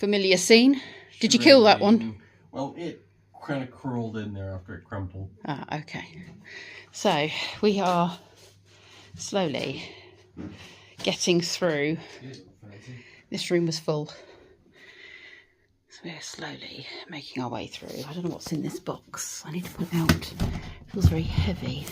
familiar scene. Did you kill that one? Well, it kind of crawled in there after it crumpled. Ah, okay. So we are slowly getting through. This room was full. So we're slowly making our way through. I don't know what's in this box. I need to put it out. It feels very heavy.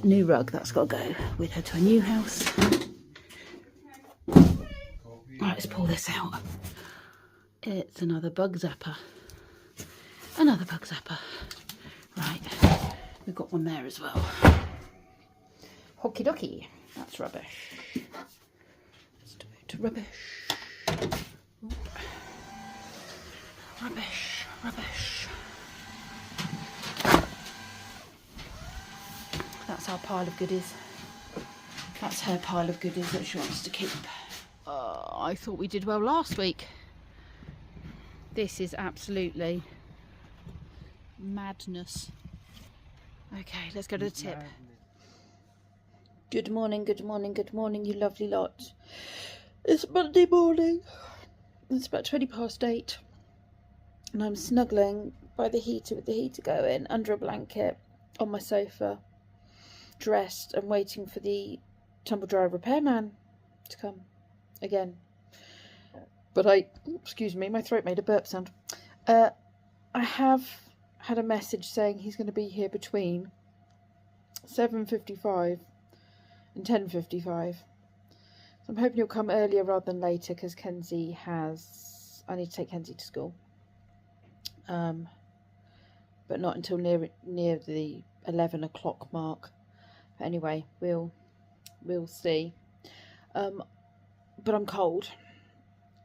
New rug, that's got to go with her to a new house. Right, let's pull this out. It's another bug zapper. Another bug zapper. Right, we've got one there as well. Hockey docky. That's rubbish. Let's do it to rubbish. Rubbish, rubbish. That's our pile of goodies. That's her pile of goodies that she wants to keep. I thought we did well last week. This is absolutely madness. Okay, let's go to the tip. Good morning, good morning, good morning, you lovely lot. It's Monday morning. It's about 8:20, and I'm snuggling by the heater with the heater going, under a blanket, on my sofa, dressed and waiting for the tumble dryer repairman to come again. But excuse me, my throat made a burp sound. I have had a message saying he's going to be here between 7:55 and 10:55. So I'm hoping he'll come earlier rather than later, because I need to take Kenzie to school. But not until near the 11 o'clock mark. But anyway, we'll see. But I'm cold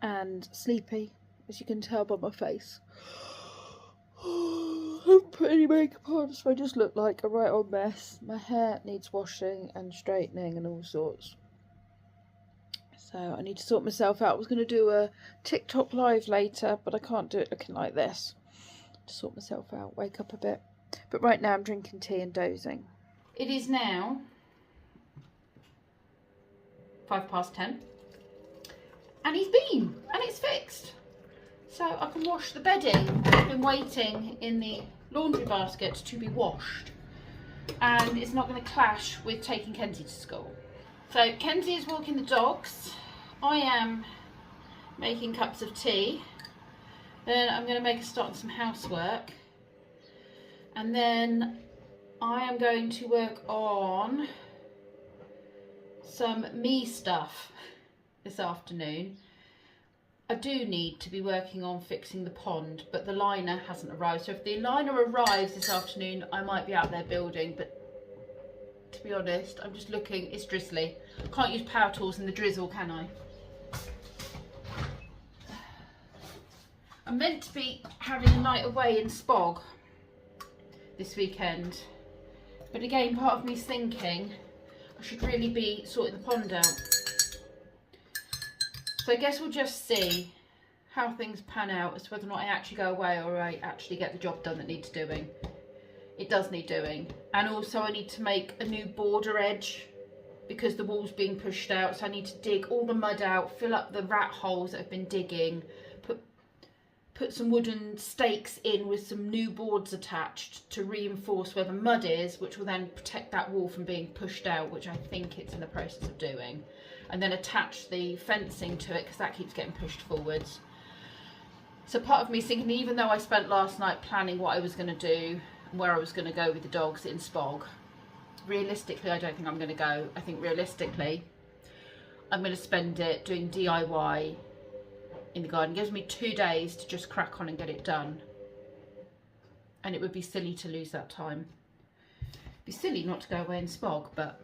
and sleepy, as you can tell by my face. I'm putting makeup on, so I just look like a right old mess. My hair needs washing and straightening and all sorts. So I need to sort myself out. I was going to do a TikTok live later, but I can't do it looking like this. To sort myself out, wake up a bit. But right now I'm drinking tea and dozing. It is now 10:05. And he's been, and it's fixed. So I can wash the bedding. I've been waiting in the laundry basket to be washed. And it's not going to clash with taking Kenzie to school. So Kenzie is walking the dogs. I am making cups of tea. Then I'm going to make a start on some housework. And then I am going to work on some me stuff this afternoon. I do need to be working on fixing the pond, but the liner hasn't arrived. So if the liner arrives this afternoon, I might be out there building. But to be honest, I'm just looking. It's drizzly. Can't use power tools in the drizzle, can I? I'm meant to be having a night away in Spog this weekend. But again, part of me's thinking I should really be sorting the pond out. So I guess we'll just see how things pan out as to whether or not I actually go away or I actually get the job done that needs doing. It does need doing. And also I need to make a new border edge because the wall's being pushed out. So I need to dig all the mud out, fill up the rat holes that have been digging, put some wooden stakes in with some new boards attached to reinforce where the mud is, which will then protect that wall from being pushed out, which I think it's in the process of doing. And then attach the fencing to it because that keeps getting pushed forwards. So part of me is thinking, even though I spent last night planning what I was going to do and where I was going to go with the dogs in Spog, realistically I don't think I'm going to go. I think realistically I'm going to spend it doing DIY in the garden. It gives me 2 days to just crack on and get it done. And it would be silly to lose that time. It'd be silly not to go away in Spog, but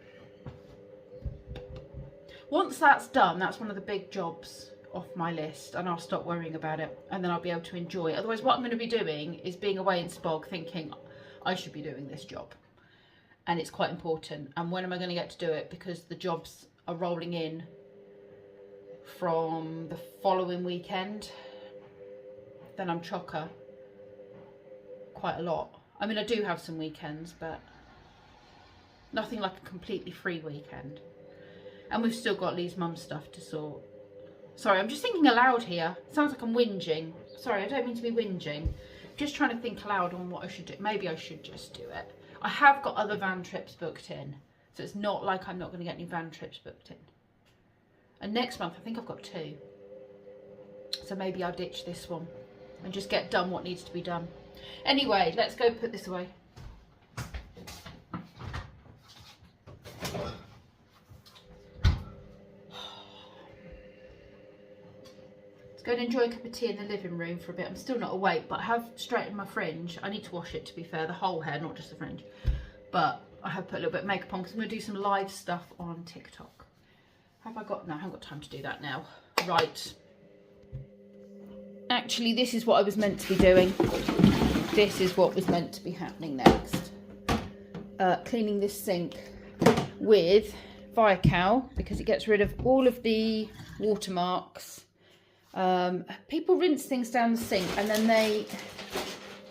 once that's done, that's one of the big jobs off my list, and I'll stop worrying about it, and then I'll be able to enjoy it. Otherwise, what I'm going to be doing is being away in Spog thinking I should be doing this job, and it's quite important. And when am I going to get to do it? Because the jobs are rolling in from the following weekend. Then I'm chocker quite a lot. I mean, I do have some weekends, but nothing like a completely free weekend. And we've still got Lee's mum's stuff to sort. Sorry, I'm just thinking aloud here. Sounds like I'm whinging. Sorry, I don't mean to be whinging. Just trying to think aloud on what I should do. Maybe I should just do it. I have got other van trips booked in. So it's not like I'm not going to get any van trips booked in. And next month, I think I've got 2. So maybe I'll ditch this one and just get done what needs to be done. Anyway, let's go put this away. Go and enjoy a cup of tea in the living room for a bit. I'm still not awake, but I have straightened my fringe. I need to wash it, to be fair, the whole hair, not just the fringe. But I have put a little bit of makeup on because I'm going to do some live stuff on TikTok. Have I got... No, I haven't got time to do that now. Right. Actually, this is what I was meant to be doing. This is what was meant to be happening next. Cleaning this sink with Viacal because it gets rid of all of the watermarks. People rinse things down the sink and then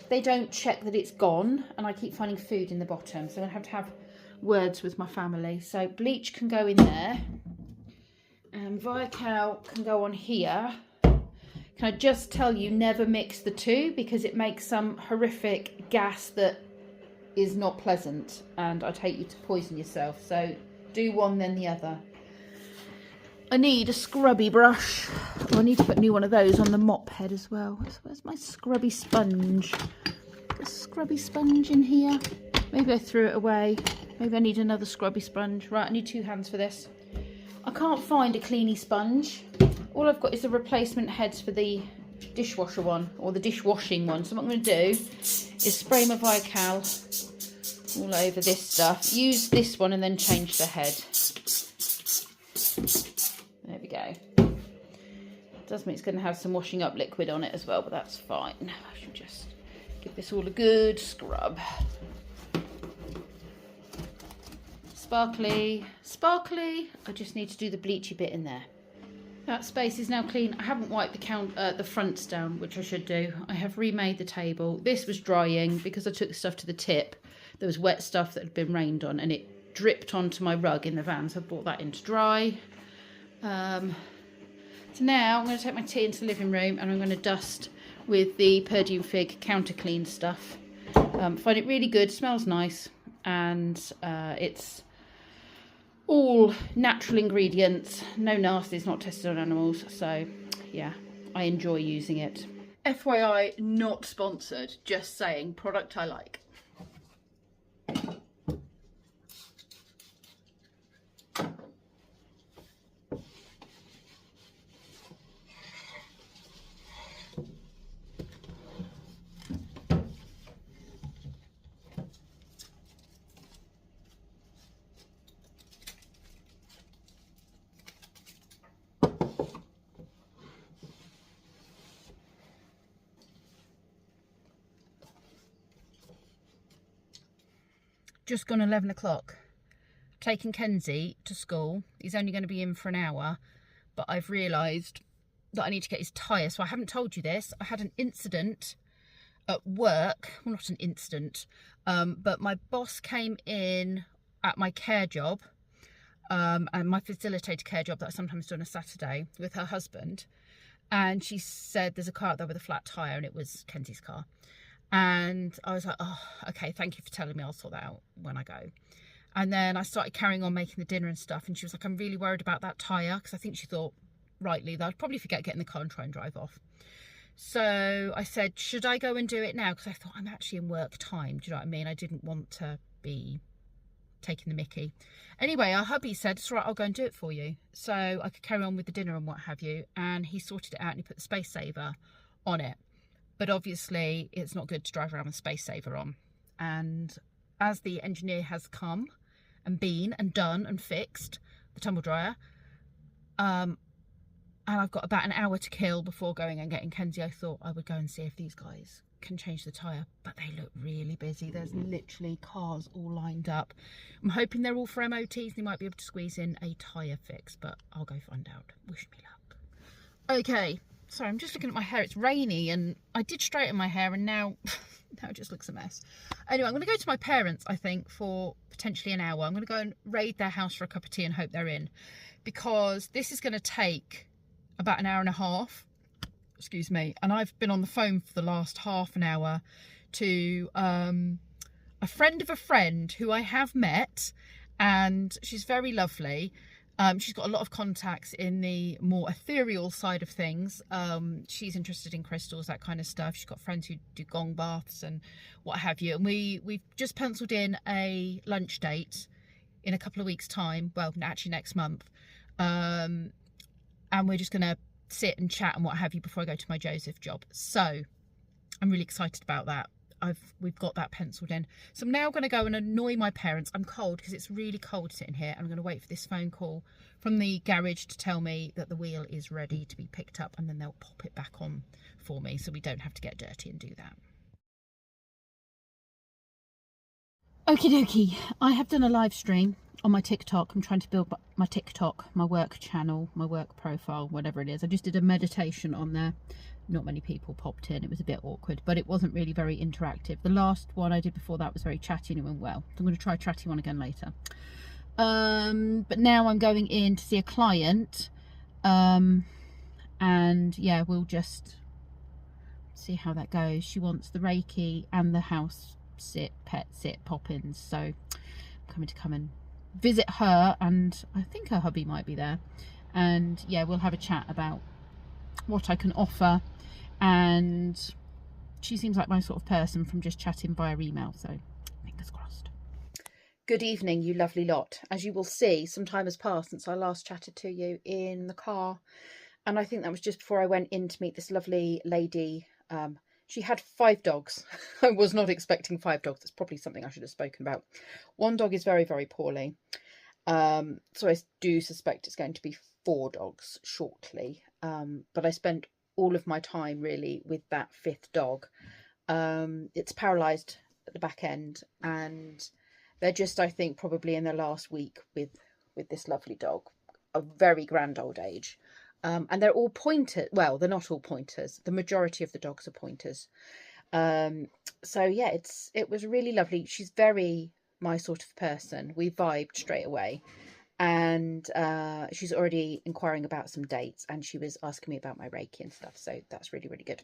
they don't check that it's gone, and I keep finding food in the bottom, so I'm going to have words with my family. So bleach can go in there and Viacal can go on here. Can I just tell you, never mix the two because it makes some horrific gas that is not pleasant and I take you to poison yourself. So do one then the other. I need a scrubby brush. Oh, I need to put a new one of those on the mop head as well. Where's my scrubby sponge? A scrubby sponge in here. Maybe I threw it away. Maybe I need another scrubby sponge. Right, I need 2 hands for this. I can't find a cleany sponge. All I've got is the replacement heads for the dishwasher one, or the dishwashing one. So what I'm going to do is spray my Viacal all over this stuff. Use this one and then change the head. There we go. Does mean it's going to have some washing up liquid on it as well, but that's fine. I should just give this all a good scrub. Sparkly, sparkly. I just need to do the bleachy bit in there. That space is now clean. I haven't wiped the fronts down, which I should do. I have remade the table. This was drying because I took the stuff to the tip. There was wet stuff that had been rained on and it dripped onto my rug in the van, so I brought that in to dry. So now I'm going to take my tea into the living room and I'm going to dust with the Perfume Fig counter clean stuff. Find it really good, smells nice, and it's all natural ingredients, no nasties, not tested on animals, so yeah, I enjoy using it. FYI, not sponsored, just saying, product I like. Just gone 11 o'clock. Taking Kenzie to school. He's only going to be in for an hour, but I've realised that I need to get his tyre. So I haven't told you this. I had an incident at work. Well, not an incident, but my boss came in at my care job, and my facilitator care job that I sometimes do on a Saturday with her husband. And she said there's a car out there with a flat tyre, and it was Kenzie's car. And I was like, oh, okay, thank you for telling me. I'll sort that out when I go. And then I started carrying on making the dinner and stuff. And she was like, I'm really worried about that tyre. Because I think she thought, rightly, that I'd probably forget getting the car and try and drive off. So I said, should I go and do it now? Because I thought I'm actually in work time. Do you know what I mean? I didn't want to be taking the mickey. Anyway, our hubby said, it's all right, I'll go and do it for you. So I could carry on with the dinner and what have you. And he sorted it out and he put the space saver on it. But obviously it's not good to drive around with space saver on. And as the engineer has come and been and done and fixed the tumble dryer, and I've got about an hour to kill before going and getting Kenzie, I thought I would go and see if these guys can change the tyre. But they look really busy. There's literally cars all lined up. I'm hoping they're all for MOTs. They might be able to squeeze in a tyre fix, but I'll go find out. Wish me luck. Okay. Sorry, I'm just looking at my hair. It's rainy and I did straighten my hair and now it just looks a mess. Anyway, I'm going to go to my parents, I think, for potentially an hour. I'm going to go and raid their house for a cup of tea and hope they're in, because this is going to take about an hour and a half, excuse me, and I've been on the phone for the last half an hour to a friend of a friend who I have met, and she's very lovely. She's got a lot of contacts in the more ethereal side of things. She's interested in crystals, that kind of stuff. She's got friends who do gong baths and what have you. And we've just penciled in a lunch date in a couple of weeks' time. Well, actually next month. And we're just going to sit and chat and what have you before I go to my Joseph job. So I'm really excited about that. We've got that penciled in. So I'm now going to go and annoy my parents. I'm cold because it's really cold sitting here. I'm going to wait for this phone call from the garage to tell me that the wheel is ready to be picked up, and then they'll pop it back on for me so we don't have to get dirty and do that. Okie dokie, I have done a live stream on my TikTok. I'm trying to build my TikTok, my work channel, my work profile, whatever it is. I just did a meditation on there. Not many people popped in. It was a bit awkward, but it wasn't really very interactive. The last one I did before that was very chatty and it went well. So I'm going to try a chatty one again later. But now I'm going in to see a client. And yeah, we'll just see how that goes. She wants the Reiki and the house sit, pet sit, pop-ins. So I'm coming to come and visit her, and I think her hubby might be there. And yeah, we'll have a chat about what I can offer, and she seems like my sort of person from just chatting via email, so fingers crossed. Good evening, you lovely lot. As you will see, some time has passed since I last chatted to you in the car, and I think that was just before I went in to meet this lovely lady. She had 5 dogs. I was not expecting 5 dogs. That's probably something I should have spoken about. One dog is very, very poorly, so I do suspect it's going to be 4 dogs shortly. But I spent all of my time really with that 5th dog. It's paralysed at the back end, and they're just, I think, probably in their last week with this lovely dog, a very grand old age. And they're all pointers. Well, they're not all pointers. The majority of the dogs are pointers. So yeah, it was really lovely. She's very my sort of person. We vibed straight away. And she's already inquiring about some dates, and she was asking me about my Reiki and stuff, so that's really, really good.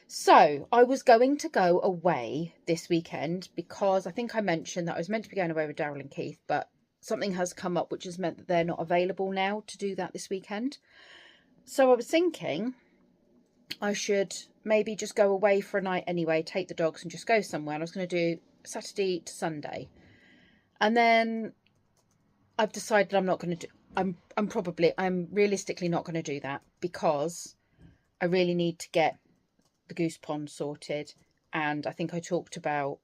So I was going to go away this weekend because I think I mentioned that I was meant to be going away with Daryl and Keith, but something has come up which has meant that they're not available now to do that this weekend. So I was thinking I should maybe just go away for a night anyway, take the dogs and just go somewhere. And I was going to do Saturday to Sunday, and then I've decided I'm not going to do, I'm realistically not going to do that because I really need to get the goose pond sorted. And I think I talked about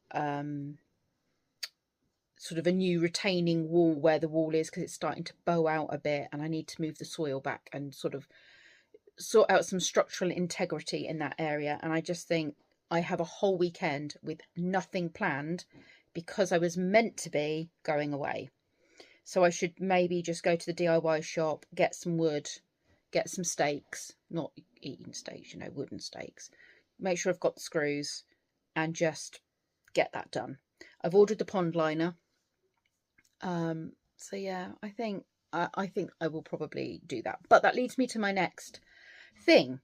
sort of a new retaining wall where the wall is, because it's starting to bow out a bit, and I need to move the soil back and sort of sort out some structural integrity in that area. And I just think I have a whole weekend with nothing planned because I was meant to be going away. So I should maybe just go to the DIY shop, get some wood, get some stakes, not eating stakes, you know, wooden stakes. Make sure I've got the screws and just get that done. I've ordered the pond liner. So yeah, I think I will probably do that. But that leads me to my next thing,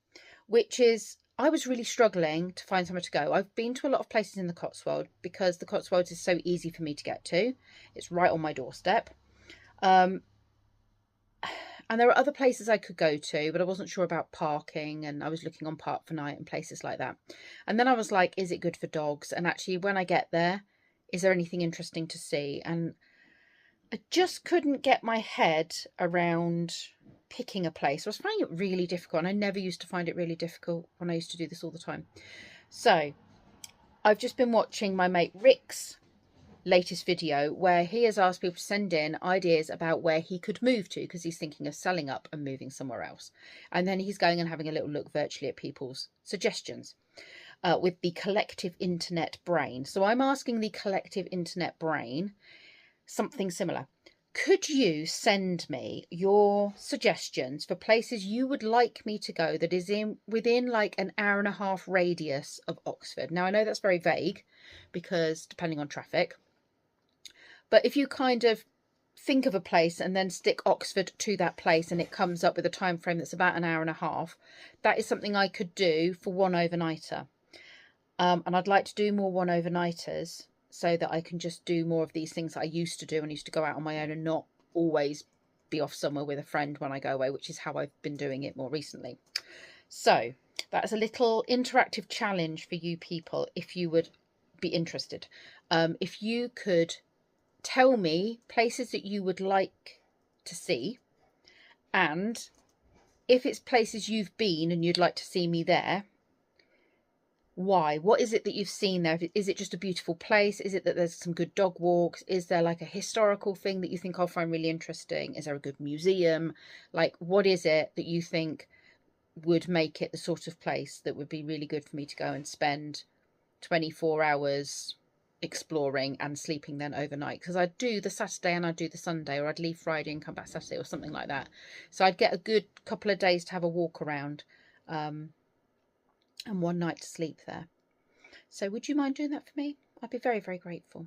which is I was really struggling to find somewhere to go. I've been to a lot of places in the Cotswolds because the Cotswolds is so easy for me to get to. It's right on my doorstep. And there are other places I could go to, but I wasn't sure about parking, and I was looking on Park for Night and places like that. And then I was like, is it good for dogs? And actually, when I get there, is there anything interesting to see? And I just couldn't get my head around picking a place. I was finding it really difficult, and I never used to find it really difficult when I used to do this all the time. So I've just been watching my mate Rick's latest video where he has asked people to send in ideas about where he could move to, because he's thinking of selling up and moving somewhere else. And then he's going and having a little look virtually at people's suggestions with the collective internet brain. So I'm asking the collective internet brain something similar. Could you send me your suggestions for places you would like me to go that is within like an hour-and-a-half radius of Oxford? Now, I know that's very vague because depending on traffic, but if you kind of think of a place and then stick Oxford to that place and it comes up with a time frame that's about an hour and a half. That is something I could do for one overnighter. And I'd like to do more one overnighters so that I can just do more of these things that I used to do and used to go out on my own and not always be off somewhere with a friend when I go away, which is how I've been doing it more recently. So that's a little interactive challenge for you people if you would be interested. If you could tell me places that you would like to see, and if it's places you've been and you'd like to see me there, why? What is it that you've seen there? Is it just a beautiful place? Is it that there's some good dog walks? Is there like a historical thing that you think I'll find really interesting? Is there a good museum? Like, what is it that you think would make it the sort of place that would be really good for me to go and spend 24 hours exploring and sleeping then overnight? Because I'd do the Saturday and I'd do the Sunday, or I'd leave Friday and come back Saturday or something like that. So I'd get a good couple of days to have a walk around, and one night to sleep there. So would you mind doing that for me? I'd be very, very grateful.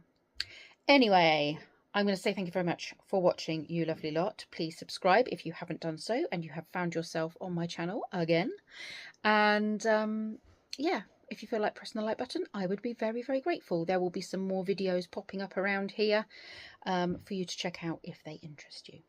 Anyway, I'm going to say thank you very much for watching, you lovely lot. Please subscribe if you haven't done so and you have found yourself on my channel again. And yeah, if you feel like pressing the like button, I would be very, very grateful. There will be some more videos popping up around here for you to check out if they interest you.